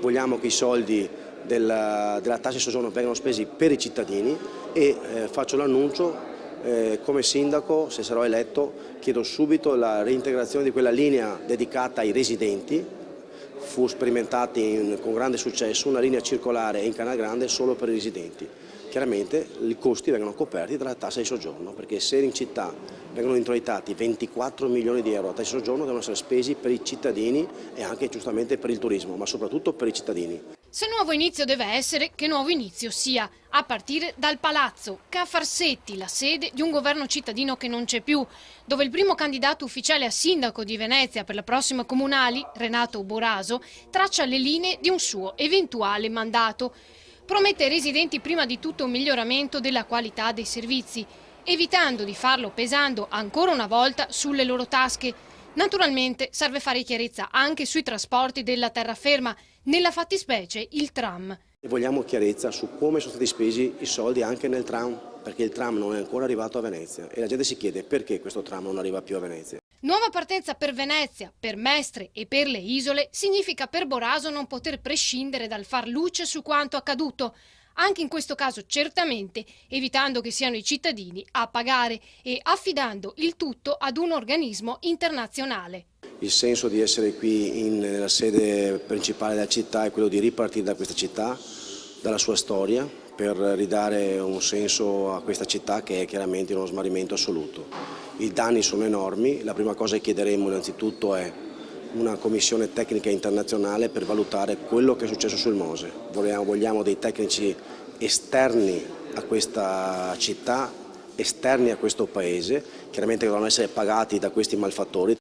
vogliamo che i soldi della tassa di soggiorno vengano spesi per i cittadini e faccio l'annuncio, come sindaco, se sarò eletto, chiedo subito la reintegrazione di quella linea dedicata ai residenti. Fu sperimentata con grande successo una linea circolare in Canal Grande solo per i residenti. Chiaramente i costi vengono coperti dalla tassa di soggiorno, perché se in città vengono introitati 24 milioni di euro a tassa di soggiorno devono essere spesi per i cittadini e anche giustamente per il turismo, ma soprattutto per i cittadini. Se nuovo inizio deve essere, che nuovo inizio sia, a partire dal Palazzo, che a Farsetti, la sede di un governo cittadino che non c'è più, dove il primo candidato ufficiale a sindaco di Venezia per le prossime comunali, Renato Boraso, traccia le linee di un suo eventuale mandato. Promette ai residenti prima di tutto un miglioramento della qualità dei servizi, evitando di farlo pesando ancora una volta sulle loro tasche. Naturalmente serve fare chiarezza anche sui trasporti della terraferma, nella fattispecie il tram. Vogliamo chiarezza su come sono stati spesi i soldi anche nel tram, perché il tram non è ancora arrivato a Venezia e la gente si chiede perché questo tram non arriva più a Venezia. Nuova partenza per Venezia, per Mestre e per le isole significa per Boraso non poter prescindere dal far luce su quanto accaduto, anche in questo caso certamente evitando che siano i cittadini a pagare e affidando il tutto ad un organismo internazionale. Il senso di essere qui nella sede principale della città è quello di ripartire da questa città, dalla sua storia, per ridare un senso a questa città che è chiaramente in uno smarrimento assoluto. I danni sono enormi, la prima cosa che chiederemo innanzitutto è una commissione tecnica internazionale per valutare quello che è successo sul Mose. Vogliamo dei tecnici esterni a questa città, esterni a questo paese, chiaramente che devono essere pagati da questi malfattori.